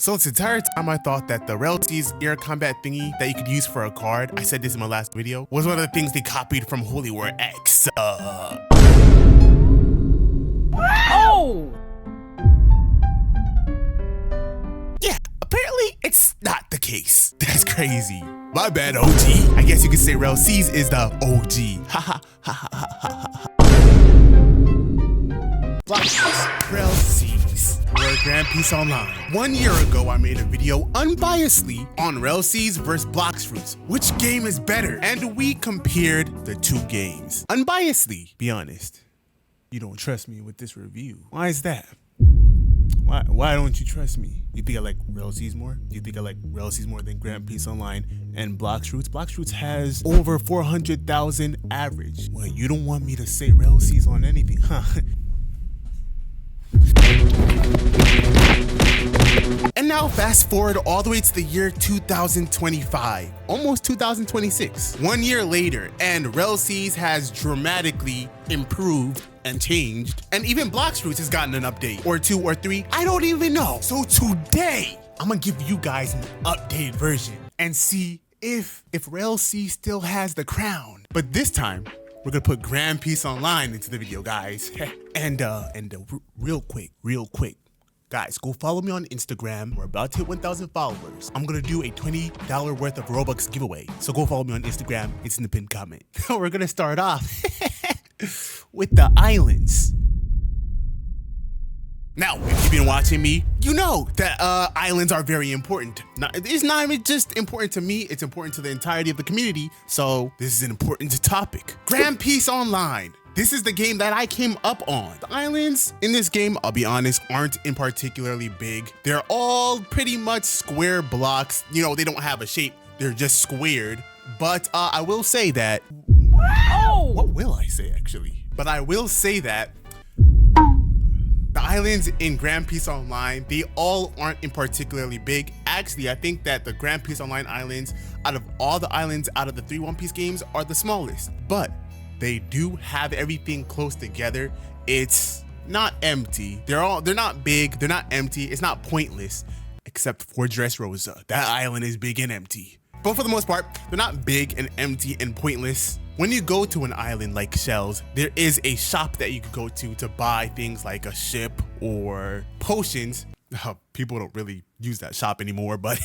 So this entire time I thought that the RELL's air combat thingy that you could use for a card, I said this in my last video, was one of the things they copied from Holy War X. Oh! Yeah, apparently it's not the case. That's crazy. My bad, OG. I guess you could say RELL's is the OG. Haha, haha, haha, haha. Blox, RELL's for Grand Peace Online. 1 year ago, I made a video unbiasedly on RELL's versus Blox Fruits. Which game is better? And we compared the two games. Unbiasedly, be honest. You don't trust me with this review. Why is that? Why don't you trust me? You think I like RELL's more? You think I like RELL's more than Grand Peace Online and Blox Fruits? Blox Fruits has over 400,000 average. Well, you don't want me to say RELL's on anything, huh? And now fast forward all the way to the year 2025, almost 2026. 1 year later, and RELL's has dramatically improved and changed, and even Blox Fruits has gotten an update, or 2 or 3, I don't even know. So today, I'm gonna give you guys an updated version and see if RELL's still has the crown. But this time, we're gonna put Grand Peace Online into the video, guys. and real quick, guys, go follow me on Instagram. We're about to hit 1,000 followers. I'm gonna do a $20 worth of Roblox giveaway. So go follow me on Instagram. It's in the pinned comment. We're gonna start off with the islands. Now, if you've been watching me, you know that islands are very important. It's not even just important to me, it's important to the entirety of the community. So this is an important topic. Grand Peace Online. This is the game that I came up on. The islands in this game, I'll be honest, aren't in particularly big. They're all pretty much square blocks. You know, they don't have a shape. They're just squared. But I will say that, what will I say actually? But I will say that the islands in Grand Peace Online, they all aren't in particularly big. Actually, I think that the Grand Peace Online islands, out of all the islands out of the 3 One Piece games, are the smallest. But they do have everything close together. It's not empty. They're not big, they're not empty, it's not pointless, except for Dressrosa. That island is big and empty. But for the most part, they're not big and empty and pointless. When you go to an island like Shells, there is a shop that you could go to buy things like a ship or potions. People don't really use that shop anymore, but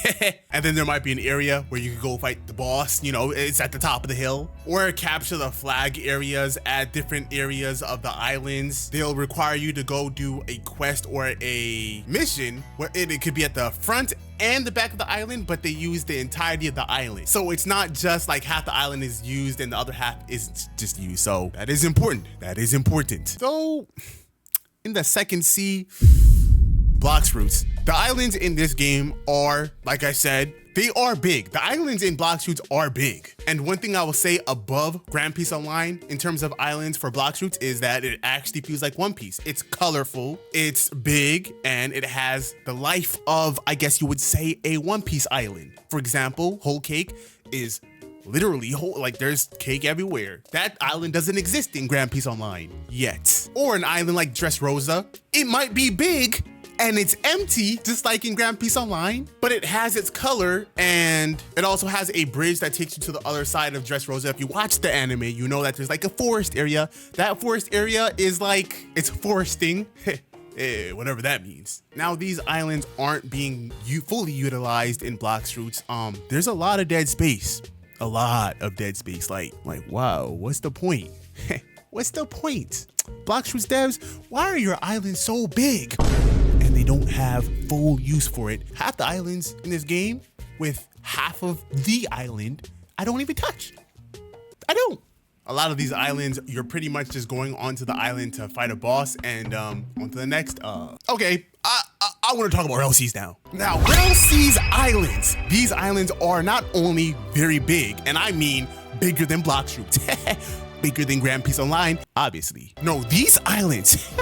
and then there might be an area where you could go fight the boss, you know, it's at the top of the hill, or capture the flag areas at different areas of the islands. They'll require you to go do a quest or a mission where it could be at the front and the back of the island, but they use the entirety of the island. So it's not just like half the island is used and the other half isn't just used. So that is important. That is important. So in the second sea, Blox Fruits. The islands in this game are, like I said, they are big. The islands in Blox Fruits are big. And one thing I will say above Grand Peace Online in terms of islands for Blox Fruits is that it actually feels like One Piece. It's colorful, it's big, and it has the life of, I guess you would say, a One Piece island. For example, Whole Cake is literally whole, like there's cake everywhere. That island doesn't exist in Grand Peace Online yet. Or an island like Dressrosa, it might be big, and it's empty, just like in Grand Peace Online, but it has its color, and it also has a bridge that takes you to the other side of Dressrosa. If you watch the anime, you know that there's like a forest area. That forest area is like, it's foresting, whatever that means. Now, these islands aren't being fully utilized in Blox Fruits. There's a lot of dead space, a lot of dead space. Like, wow, what's the point? What's the point? Blox Fruits devs, why are your islands so big? And they don't have full use for it. Half the islands in this game, with half of the island, I don't even touch. I don't. A lot of these islands, you're pretty much just going onto the island to fight a boss and on to the next. Okay, I want to talk about RELL's now. Now, RELL's islands. These islands are not only very big, and I mean bigger than Blox Fruits. Bigger than Grand Peace Online, obviously. No, these islands,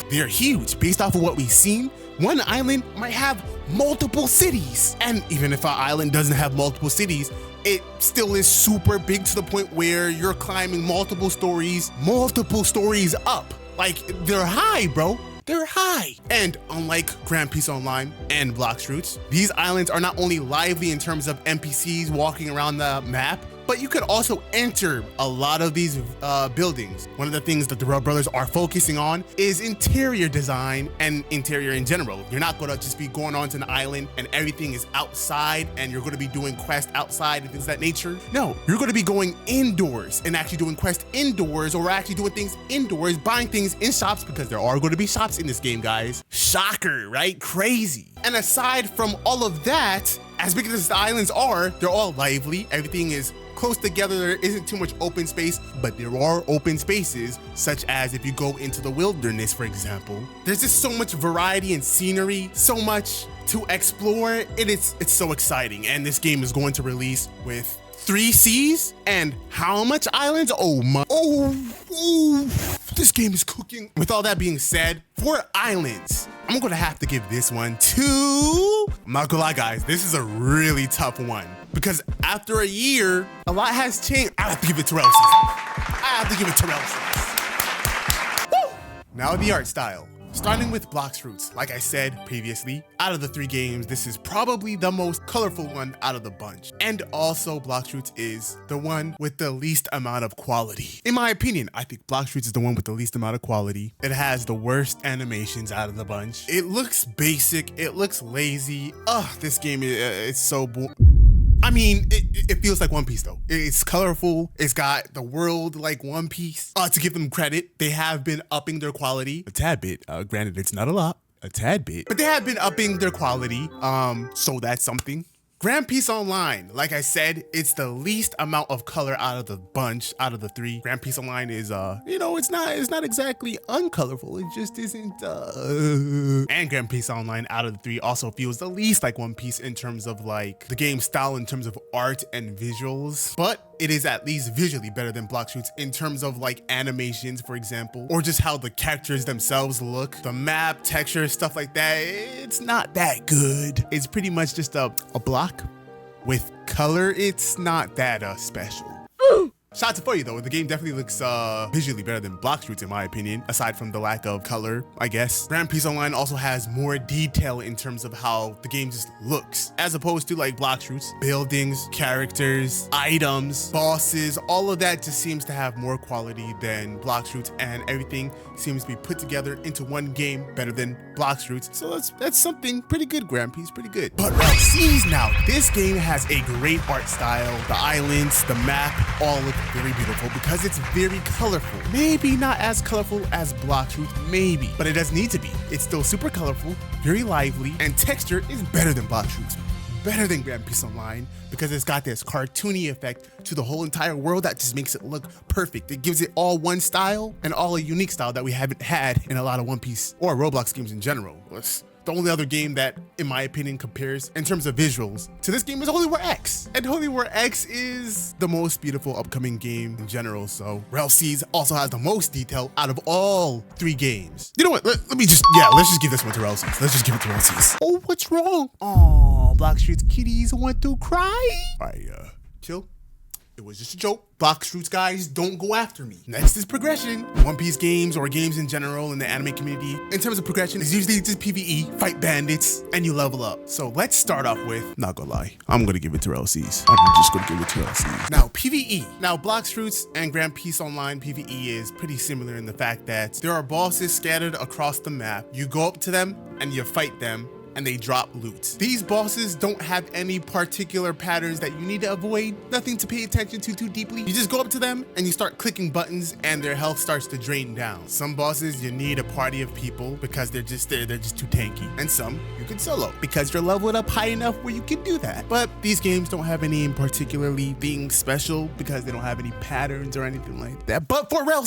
they're huge. Based off of what we've seen, one island might have multiple cities. And even if an island doesn't have multiple cities, it still is super big to the point where you're climbing multiple stories up. Like, they're high, bro. they're high. And unlike Grand Peace Online and Blox Fruits, these islands are not only lively in terms of NPCs walking around the map, but you could also enter a lot of these buildings. One of the things that the RELL brothers are focusing on is interior design and interior in general. You're not gonna just be going onto an island and everything is outside and you're gonna be doing quests outside and things of that nature. No, you're gonna be going indoors and actually doing quests indoors, or actually doing things indoors, buying things in shops, because there are gonna be shops in this game, guys. Shocker, right? Crazy. And aside from all of that, as big as the islands are, they're all lively. Everything is close together. There isn't too much open space, but there are open spaces, such as if you go into the wilderness, for example. There's just so much variety and scenery, so much to explore. It's so exciting. And this game is going to release with 3 seas and how much islands? Oh my, this game is cooking. With all that being said, for islands, I'm gonna have to give this one to, I'm not gonna lie guys, this is a really tough one, because after a year, a lot has changed. I have to give it to RELL. Woo! Now the art style. Starting with Blox Fruits, like I said previously, out of the 3 games, this is probably the most colorful one out of the bunch. And also, Blox Fruits is the one with the least amount of quality. In my opinion, I think Blox Fruits is the one with the least amount of quality. It has the worst animations out of the bunch. It looks basic, it looks lazy. This game, it's so boring. I mean, it feels like One Piece though. It's colorful. It's got the world like One Piece. To give them credit, they have been upping their quality a tad bit. Granted, it's not a lot, a tad bit, but they have been upping their quality. So that's something. Grand Peace Online, like I said, it's the least amount of color out of the bunch, out of the 3. Grand Peace Online is, it's not exactly uncolorful. It just isn't, And Grand Peace Online out of the 3 also feels the least like One Piece in terms of like the game style, in terms of art and visuals. But it is at least visually better than Blox Fruits in terms of like animations, for example, or just how the characters themselves look, the map, texture, stuff like that. It's not that good. It's pretty much just a block with color. It's not that special. Shots for you though, the game definitely looks visually better than Blox Fruits in my opinion, aside from the lack of color, I guess. Grand Peace Online also has more detail in terms of how the game just looks, as opposed to like Blox Fruits. Buildings, characters, items, bosses, all of that just seems to have more quality than Blox Fruits, and everything seems to be put together into one game better than Blox Fruits. So that's something pretty good, Grand Peace, pretty good. But RELL now, this game has a great art style. The islands, the map, all look very beautiful because it's very colorful. Maybe not as colorful as Blox Fruits, maybe, but it doesn't need to be. It's still super colorful, very lively, and texture is better than Blox Fruits, better than Grand Peace Online, because it's got this cartoony effect to the whole entire world that just makes it look perfect. It gives it all one style, and all a unique style that we haven't had in a lot of One Piece or Roblox games in general. It's the only other game that, in my opinion, compares in terms of visuals to this game is Holy War X. And Holy War X is the most beautiful upcoming game in general. So RELL also has the most detail out of all 3 games. You know what? Let's just give this one to RELL. Let's just give it to RELL. Oh, what's wrong? Oh, Blox Fruits kitties want to cry. All right, chill. It was just a joke. Blox Fruits guys, don't go after me. Next is progression. One Piece games or games in general in the anime community, in terms of progression, is usually just PvE, fight bandits, and you level up. So let's start off with, not gonna lie, I'm gonna give it to RELL. I'm just gonna give it to RELL. Now, PvE. Now, Blox Fruits and Grand Peace Online PvE is pretty similar in the fact that there are bosses scattered across the map. You go up to them and you fight them, and they drop loot. These bosses don't have any particular patterns that you need to avoid, nothing to pay attention to too deeply. You just go up to them and you start clicking buttons and their health starts to drain down. Some bosses you need a party of people because they're just too tanky. And some you can solo because you're leveled up high enough where you can do that. But these games don't have any particularly being special because they don't have any patterns or anything like that. But for RELL,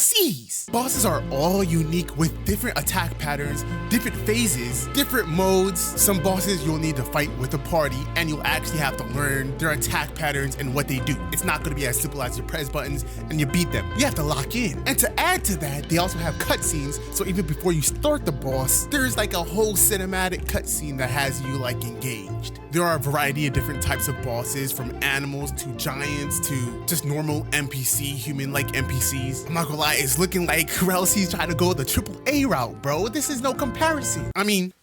bosses are all unique with different attack patterns, different phases, different modes, Some bosses you'll need to fight with a party, and you'll actually have to learn their attack patterns and what they do. It's not going to be as simple as you press buttons and you beat them. You have to lock in. And to add to that, they also have cutscenes, so even before you start the boss, there's like a whole cinematic cutscene that has you like engaged. There are a variety of different types of bosses, from animals to giants to just normal NPC, human-like NPCs. I'm not gonna lie, it's looking like RELL's trying to go the AAA route, bro. This is no comparison. I mean,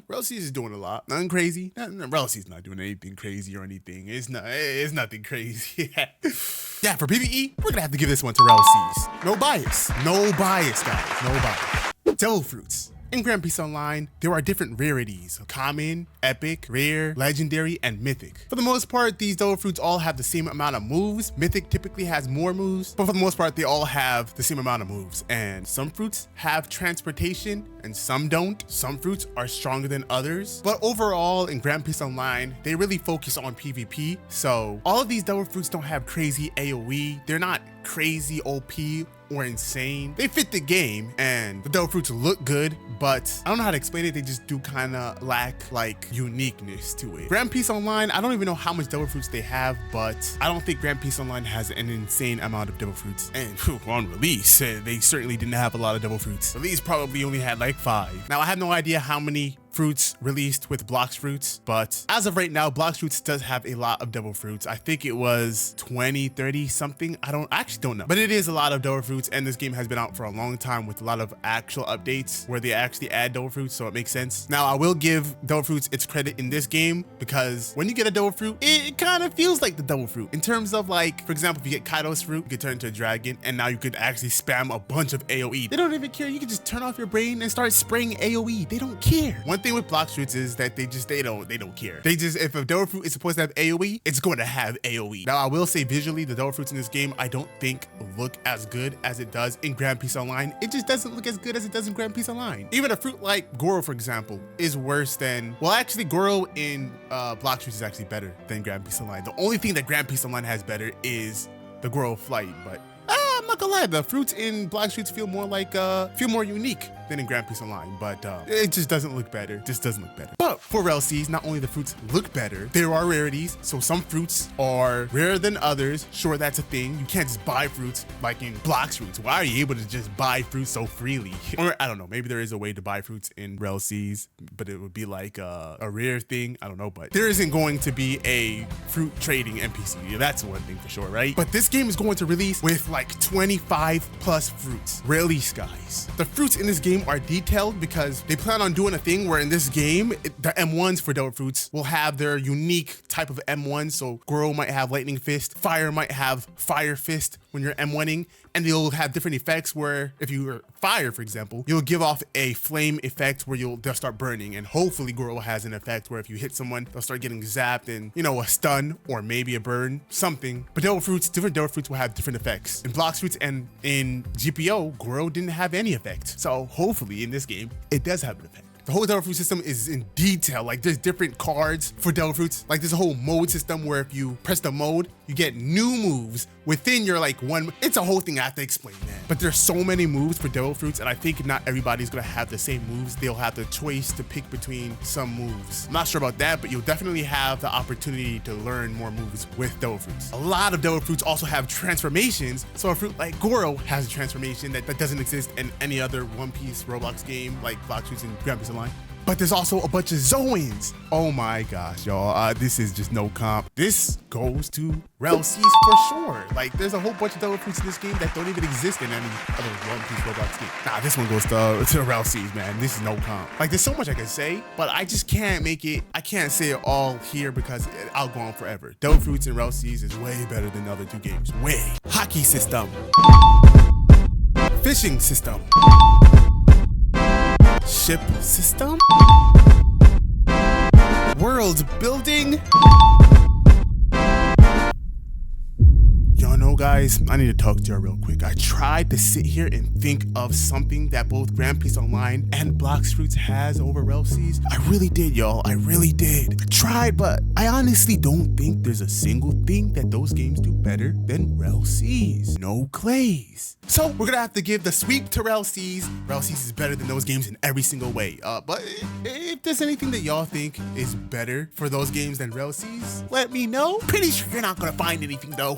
RELL's is doing a lot. Nothing crazy. RELL's not doing anything crazy or anything. It's nothing crazy. Yeah, for PvE, we're gonna have to give this one to RELL's. No bias. No bias, guys. No bias. Devil Fruits. In Grand Peace Online, there are different rarities: common, epic, rare, legendary, and mythic. For the most part, these Devil Fruits all have the same amount of moves. Mythic typically has more moves, but for the most part, they all have the same amount of moves. And some fruits have transportation and some don't. Some fruits are stronger than others. But overall, in Grand Peace Online, they really focus on PvP. So all of these Devil Fruits don't have crazy AoE. They're not crazy OP or insane. They fit the game, and the Devil Fruits look good, but I don't know how to explain it. They just do kind of lack like uniqueness to it. Grand Peace Online, I don't even know how much Devil Fruits they have, but I don't think Grand Peace Online has an insane amount of Devil Fruits. And on release, they certainly didn't have a lot of Devil Fruits. Release probably only had like 5. Now I have no idea how many fruits released with Blox fruits, but as of right now, Blox fruits does have a lot of Devil Fruits. I think it was 20, 30 something. I actually don't know, but it is a lot of Devil Fruits, and this game has been out for a long time with a lot of actual updates where they actually add Devil Fruits, so it makes sense. Now I will give Devil Fruits its credit in this game, because when you get a Devil Fruit, it kind of feels like the Devil Fruit in terms of, like, for example, if you get Kaido's fruit, you could turn into a dragon, and now you could actually spam a bunch of AoE. They don't even care. You can just turn off your brain and start spraying AoE. They don't care. One thing with Blox fruits is that they don't care. They just, if a Devil Fruit is supposed to have AoE, it's going to have AoE. Now I will say, visually, the Devil Fruits in this game I don't think look as good as it does in Grand Peace Online. It just doesn't look as good as it does in Grand Peace Online. Even a fruit like Goro, for example, is worse than, well, actually Goro in Blox fruits is actually better than Grand Peace Online. The only thing that Grand Peace Online has better is the Goro flight, but I'm not gonna lie, the fruits in Blox fruits feel more like feel more unique than in Grand Peace Online, but it just doesn't look better. Just doesn't look better. But for RELL's, not only the fruits look better, there are rarities. So some fruits are rarer than others. Sure, that's a thing. You can't just buy fruits like in Blox fruits. Why are you able to just buy fruits so freely? Or I don't know, maybe there is a way to buy fruits in RELL's, but it would be like a rare thing. I don't know, but there isn't going to be a fruit trading NPC. Yeah, that's one thing for sure, right? But this game is going to release with like 25 plus fruits. Release, guys. The fruits in this game are detailed because they plan on doing a thing where in this game, the M1s for Devil Fruits will have their unique type of M1. So Goro might have Lightning Fist, Fire might have Fire Fist when you're M1ing, and they'll have different effects where if you are Fire, for example, you'll give off a flame effect where they'll start burning, and hopefully Goro has an effect where if you hit someone, they'll start getting zapped and, you know, a stun or maybe a burn, something. But Devil Fruits, different Devil Fruits will have different effects. In Blox fruits and in GPO, Goro didn't have any effect. So hopefully in this game, it does have an effect. The whole Devil Fruit system is in detail. Like, there's different cards for Devil Fruits. Like, there's a whole mode system where if you press the mode, you get new moves within your like one. It's a whole thing I have to explain, man. But there's so many moves for Devil Fruits, and I think not everybody's gonna have the same moves. They'll have the choice to pick between some moves. I'm not sure about that, but you'll definitely have the opportunity to learn more moves with Devil Fruits. A lot of Devil Fruits also have transformations. So a fruit like Goro has a transformation that doesn't exist in any other One Piece Roblox game like Blox fruits and Grand Peace Online. But there's also a bunch of Zoans. Oh my gosh, y'all. This is just no comp. This goes to RELL's for sure. Like, there's a whole bunch of Devil Fruits in this game that don't even exist in any other One Piece Roblox game. Nah, this one goes to RELL's, man. This is no comp. Like, there's so much I can say, but I just can't make it. I can't say it all here because I'll go on forever. Devil Fruits and RELL's is way better than the other two games. Way. Hockey system. Fishing system. Ship system, world building. Y'all know guys, I need to talk to you real quick. I tried to sit here and think of something that both Grand Peace Online and Blox Fruits has over RELL Seas. I really did, y'all. I really did. I tried, but I honestly don't think there's a single thing that those games do better than RELL Seas. No glaze. So we're gonna have to give the sweep to RELL Seas. RELL Seas is better than those games in every single way. But if there's anything that y'all think is better for those games than RELL Seas, let me know. Pretty sure you're not gonna find anything though.